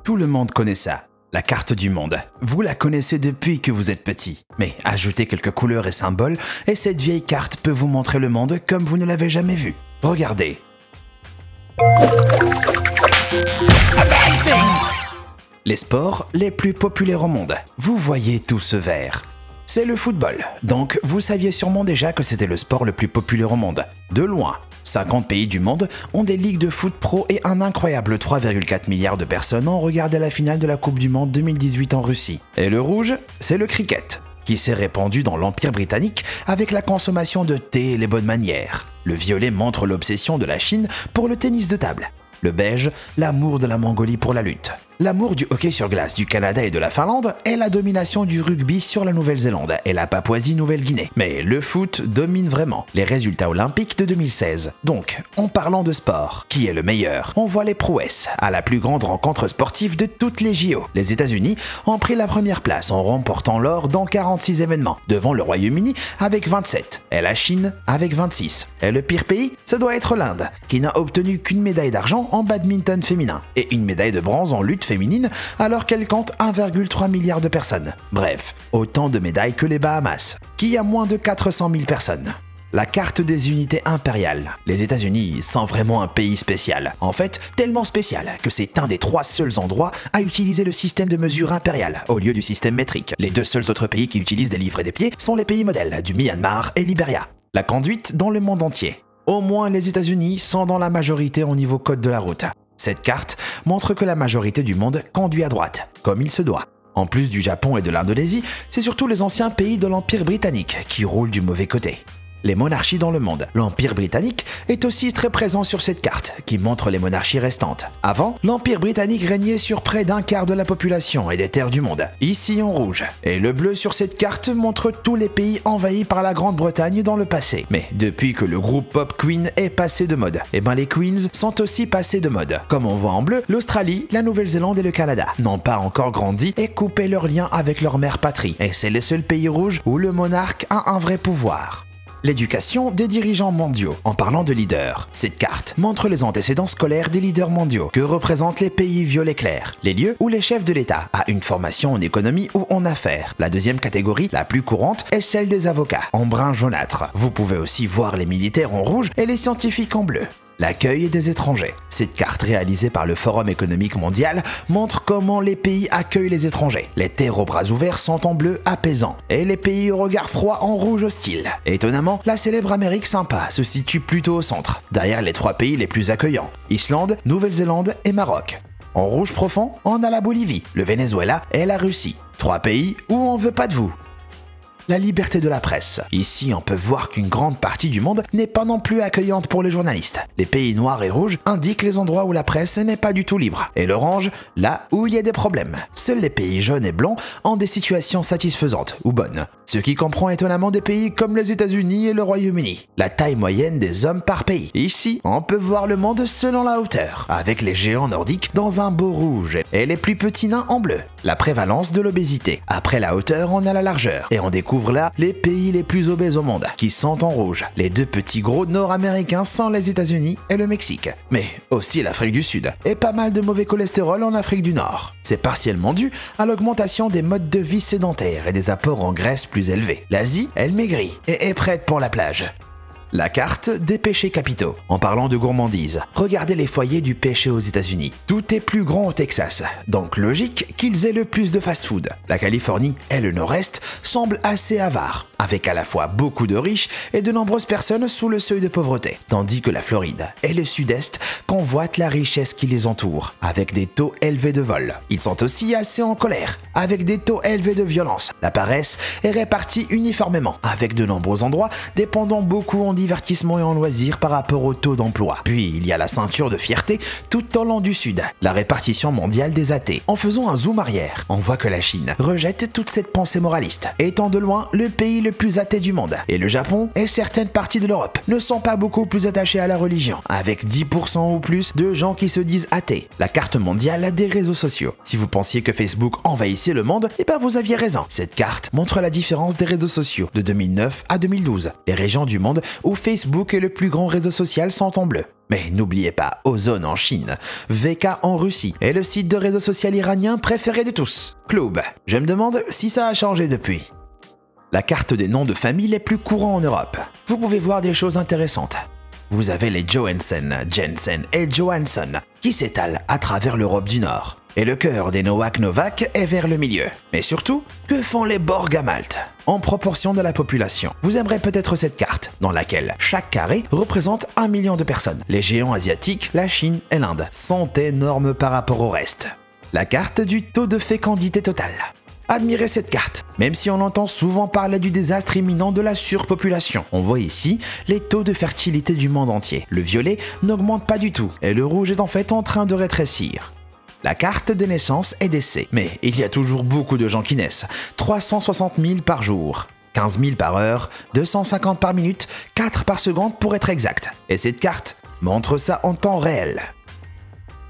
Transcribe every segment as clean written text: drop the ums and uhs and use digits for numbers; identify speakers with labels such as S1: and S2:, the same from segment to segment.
S1: Tout le monde connaît ça. La carte du monde. Vous la connaissez depuis que vous êtes petit. Mais ajoutez quelques couleurs et symboles et cette vieille carte peut vous montrer le monde comme vous ne l'avez jamais vu. Regardez. Les sports les plus populaires au monde. Vous voyez tout ce vert. C'est le football. Donc vous saviez sûrement déjà que c'était le sport le plus populaire au monde. De loin. 50 pays du monde ont des ligues de foot pro et un incroyable 3,4 milliards de personnes ont regardé la finale de la Coupe du Monde 2018 en Russie. Et le rouge, c'est le cricket, qui s'est répandu dans l'Empire britannique avec la consommation de thé et les bonnes manières. Le violet montre l'obsession de la Chine pour le tennis de table. Le beige, l'amour de la Mongolie pour la lutte. L'amour du hockey sur glace du Canada et de la Finlande est la domination du rugby sur la Nouvelle-Zélande et la Papouasie-Nouvelle-Guinée. Mais le foot domine vraiment les résultats olympiques de 2016. Donc, en parlant de sport, qui est le meilleur? On voit les prouesses à la plus grande rencontre sportive de toutes les JO. Les États-Unis ont pris la première place en remportant l'or dans 46 événements, devant le Royaume-Uni avec 27 et la Chine avec 26. Et le pire pays, ça doit être l'Inde, qui n'a obtenu qu'une médaille d'argent en badminton féminin et une médaille de bronze en lutte féminine alors qu'elle compte 1,3 milliard de personnes. Bref, autant de médailles que les Bahamas, qui a moins de 400 000 personnes. La carte des unités impériales. Les États-Unis sont vraiment un pays spécial. En fait, tellement spécial que c'est un des 3 seuls endroits à utiliser le système de mesure impériale au lieu du système métrique. Les 2 seuls autres pays qui utilisent des livres et des pieds sont les pays modèles du Myanmar et Liberia. La conduite dans le monde entier. Au moins les États-Unis sont dans la majorité au niveau code de la route. Cette carte montre que la majorité du monde conduit à droite, comme il se doit. En plus du Japon et de l'Indonésie, c'est surtout les anciens pays de l'Empire britannique qui roulent du mauvais côté. Les monarchies dans le monde. L'Empire britannique est aussi très présent sur cette carte, qui montre les monarchies restantes. Avant, l'Empire britannique régnait sur près d'un quart de la population et des terres du monde, ici en rouge. Et le bleu sur cette carte montre tous les pays envahis par la Grande-Bretagne dans le passé. Mais depuis que le groupe Pop Queen est passé de mode, et ben les Queens sont aussi passés de mode. Comme on voit en bleu, l'Australie, la Nouvelle-Zélande et le Canada n'ont pas encore grandi et coupé leurs liens avec leur mère patrie. Et c'est les seuls pays rouges où le monarque a un vrai pouvoir. L'éducation des dirigeants mondiaux. En parlant de leaders, cette carte montre les antécédents scolaires des leaders mondiaux que représentent les pays violets clairs, les lieux où les chefs de l'État ont une formation en économie ou en affaires. La deuxième catégorie, la plus courante, est celle des avocats, en brun jaunâtre. Vous pouvez aussi voir les militaires en rouge et les scientifiques en bleu. L'accueil des étrangers. Cette carte réalisée par le Forum économique mondial montre comment les pays accueillent les étrangers. Les terres aux bras ouverts sont en bleu apaisant et les pays au regard froid en rouge hostile. Étonnamment, la célèbre Amérique sympa se situe plutôt au centre, derrière les 3 pays les plus accueillants, Islande, Nouvelle-Zélande et Maroc. En rouge profond, on a la Bolivie, le Venezuela et la Russie. 3 pays où on veut pas de vous. La liberté de la presse. Ici, on peut voir qu'une grande partie du monde n'est pas non plus accueillante pour les journalistes. Les pays noirs et rouges indiquent les endroits où la presse n'est pas du tout libre. Et l'orange, là où il y a des problèmes. Seuls les pays jaunes et blancs ont des situations satisfaisantes ou bonnes. Ce qui comprend étonnamment des pays comme les États-Unis et le Royaume-Uni. La taille moyenne des hommes par pays. Ici, on peut voir le monde selon la hauteur, avec les géants nordiques dans un beau rouge et les plus petits nains en bleu. La prévalence de l'obésité. Après la hauteur, on a la largeur. Et on découvre là les pays les plus obèses au monde, qui sont en rouge. Les 2 petits gros nord-américains sont les États-Unis et le Mexique. Mais aussi l'Afrique du Sud. Et pas mal de mauvais cholestérol en Afrique du Nord. C'est partiellement dû à l'augmentation des modes de vie sédentaires et des apports en graisse plus élevés. L'Asie, elle maigrit et est prête pour la plage. La carte des péchés capitaux. En parlant de gourmandise, regardez les foyers du péché aux États-Unis. Tout est plus grand au Texas, donc logique qu'ils aient le plus de fast-food. La Californie et le Nord-Est semblent assez avares, avec à la fois beaucoup de riches et de nombreuses personnes sous le seuil de pauvreté, tandis que la Floride et le Sud-Est convoitent la richesse qui les entoure, avec des taux élevés de vol. Ils sont aussi assez en colère, avec des taux élevés de violence. La paresse est répartie uniformément, avec de nombreux endroits dépendant beaucoup en divertissement et en loisirs par rapport au taux d'emploi. Puis il y a la ceinture de fierté tout au long du Sud, la répartition mondiale des athées. En faisant un zoom arrière, on voit que la Chine rejette toute cette pensée moraliste, étant de loin le pays le plus athée du monde. Et le Japon et certaines parties de l'Europe ne sont pas beaucoup plus attachés à la religion, avec 10% ou plus de gens qui se disent athées. La carte mondiale des réseaux sociaux. Si vous pensiez que Facebook envahissait le monde, eh ben vous aviez raison. Cette carte montre la différence des réseaux sociaux de 2009 à 2012. Les régions du monde où où Facebook et le plus grand réseau social sont en bleu. Mais n'oubliez pas Ozone en Chine, VK en Russie et le site de réseau social iranien préféré de tous, Club. Je me demande si ça a changé depuis. La carte des noms de famille les plus courants en Europe. Vous pouvez voir des choses intéressantes. Vous avez les Johansen, Jensen et Johansson qui s'étalent à travers l'Europe du Nord. Et le cœur des Novak est vers le milieu. Mais surtout, que font les Borg à Malte? En proportion de la population. Vous aimerez peut-être cette carte, dans laquelle chaque carré représente 1 million de personnes. Les géants asiatiques, la Chine et l'Inde sont énormes par rapport au reste. La carte du taux de fécondité totale. Admirez cette carte, même si on entend souvent parler du désastre imminent de la surpopulation. On voit ici les taux de fertilité du monde entier. Le violet n'augmente pas du tout, et le rouge est en fait en train de rétrécir. La carte des naissances et décès. Mais il y a toujours beaucoup de gens qui naissent. 360 000 par jour, 15 000 par heure, 250 par minute, 4 par seconde pour être exact. Et cette carte montre ça en temps réel.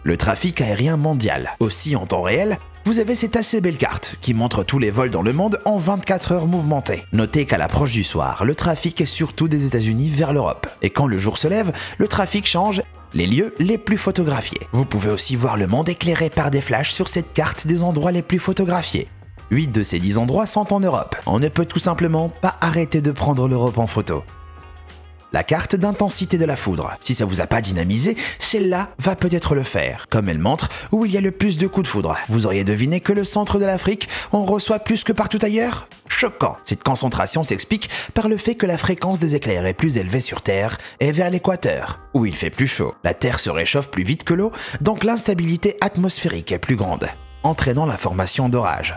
S1: Le trafic aérien mondial. Aussi en temps réel, vous avez cette assez belle carte qui montre tous les vols dans le monde en 24 heures mouvementées. Notez qu'à l'approche du soir, le trafic est surtout des États-Unis vers l'Europe. Et quand le jour se lève, le trafic change. Les lieux les plus photographiés. Vous pouvez aussi voir le monde éclairé par des flashs sur cette carte des endroits les plus photographiés. 8 de ces 10 endroits sont en Europe. On ne peut tout simplement pas arrêter de prendre l'Europe en photo. La carte d'intensité de la foudre. Si ça vous a pas dynamisé, celle-là va peut-être le faire. Comme elle montre où il y a le plus de coups de foudre. Vous auriez deviné que le centre de l'Afrique en reçoit plus que partout ailleurs? Choquant. Cette concentration s'explique par le fait que la fréquence des éclairs est plus élevée sur Terre et vers l'équateur, où il fait plus chaud. La Terre se réchauffe plus vite que l'eau, donc l'instabilité atmosphérique est plus grande, entraînant la formation d'orages.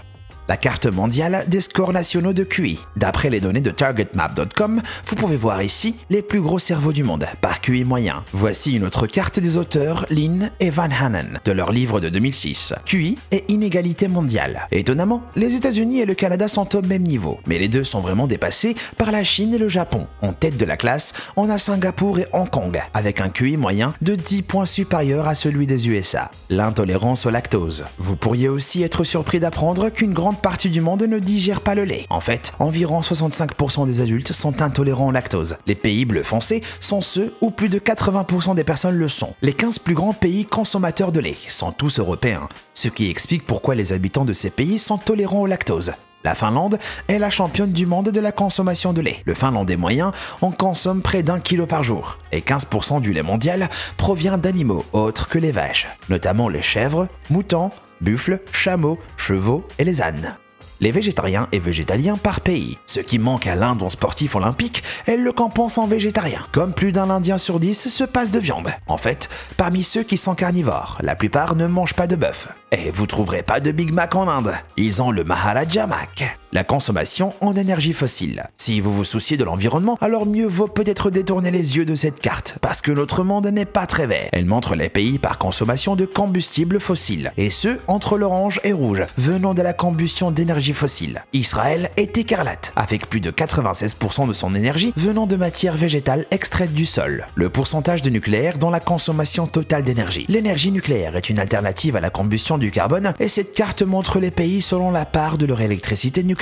S1: La carte mondiale des scores nationaux de QI. D'après les données de targetmap.com, vous pouvez voir ici les plus gros cerveaux du monde, par QI moyen. Voici une autre carte des auteurs Lin et Van Hanen, de leur livre de 2006, QI et inégalité mondiale. Étonnamment, les États-Unis et le Canada sont au même niveau, mais les deux sont vraiment dépassés par la Chine et le Japon. En tête de la classe, on a Singapour et Hong Kong, avec un QI moyen de 10 points supérieur à celui des USA. L'intolérance au lactose. Vous pourriez aussi être surpris d'apprendre qu'une grande partie du monde ne digère pas le lait. En fait, environ 65% des adultes sont intolérants au lactose. Les pays bleus foncés sont ceux où plus de 80% des personnes le sont. Les 15 plus grands pays consommateurs de lait sont tous européens, ce qui explique pourquoi les habitants de ces pays sont tolérants au lactose. La Finlande est la championne du monde de la consommation de lait. Le Finlandais moyen en consomme près d'1 kilo par jour. Et 15% du lait mondial provient d'animaux autres que les vaches, notamment les chèvres, moutons, buffles, chameaux, chevaux et les ânes. Les végétariens et végétaliens par pays. Ce qui manque à l'Inde en sportif olympique, elle le compense en végétarien. Comme plus d'un Indien sur 10 se passe de viande. En fait, parmi ceux qui sont carnivores, la plupart ne mangent pas de bœuf. Et vous trouverez pas de Big Mac en Inde. Ils ont le Maharaja Mac. La consommation en énergie fossile. Si vous vous souciez de l'environnement, alors mieux vaut peut-être détourner les yeux de cette carte, parce que notre monde n'est pas très vert. Elle montre les pays par consommation de combustibles fossiles, et ceux entre l'orange et rouge, venant de la combustion d'énergie fossile. Israël est écarlate, avec plus de 96% de son énergie venant de matières végétales extraites du sol. Le pourcentage de nucléaire dans la consommation totale d'énergie. L'énergie nucléaire est une alternative à la combustion du carbone, et cette carte montre les pays selon la part de leur électricité nucléaire.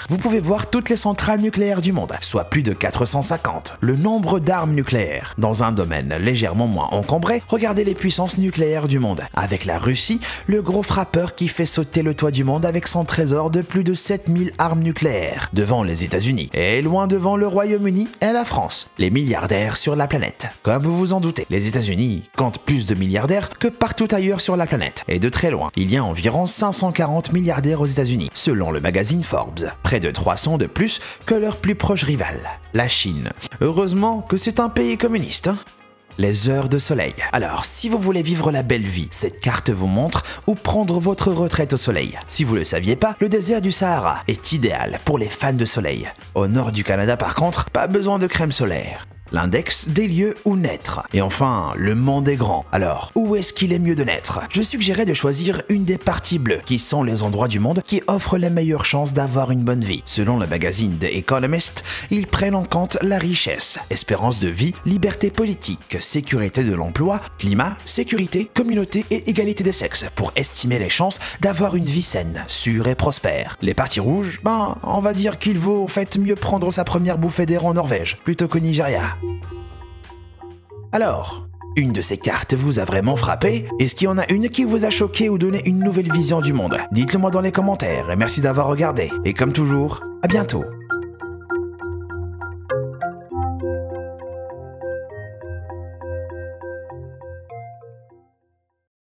S1: Vous pouvez voir toutes les centrales nucléaires du monde, soit plus de 450. Le nombre d'armes nucléaires. Dans un domaine légèrement moins encombré, regardez les puissances nucléaires du monde. Avec la Russie, le gros frappeur qui fait sauter le toit du monde avec son trésor de plus de 7000 armes nucléaires. Devant les États-Unis, et loin devant le Royaume-Uni et la France. Les milliardaires sur la planète. Comme vous vous en doutez, les États-Unis comptent plus de milliardaires que partout ailleurs sur la planète. Et de très loin, il y a environ 540 milliardaires aux États-Unis, selon le magazine Forbes. Près de 300 de plus que leur plus proche rival, la Chine. Heureusement que c'est un pays communiste, hein. Les heures de soleil. Alors, si vous voulez vivre la belle vie, cette carte vous montre où prendre votre retraite au soleil. Si vous le saviez pas, le désert du Sahara est idéal pour les fans de soleil. Au nord du Canada par contre, pas besoin de crème solaire. L'index des lieux où naître. Et enfin, le monde est grand. Alors, où est-ce qu'il est mieux de naître? Je suggérais de choisir une des parties bleues, qui sont les endroits du monde qui offrent les meilleures chances d'avoir une bonne vie. Selon le magazine The Economist, ils prennent en compte la richesse, espérance de vie, liberté politique, sécurité de l'emploi, climat, sécurité, communauté et égalité des sexes, pour estimer les chances d'avoir une vie saine, sûre et prospère. Les parties rouges, on va dire qu'il vaut en fait mieux prendre sa première bouffée d'air en Norvège, plutôt qu'au Nigeria. Alors, une de ces cartes vous a vraiment frappé? Est-ce qu'il y en a une qui vous a choqué ou donné une nouvelle vision du monde? Dites-le moi dans les commentaires et merci d'avoir regardé. Et comme toujours, à bientôt.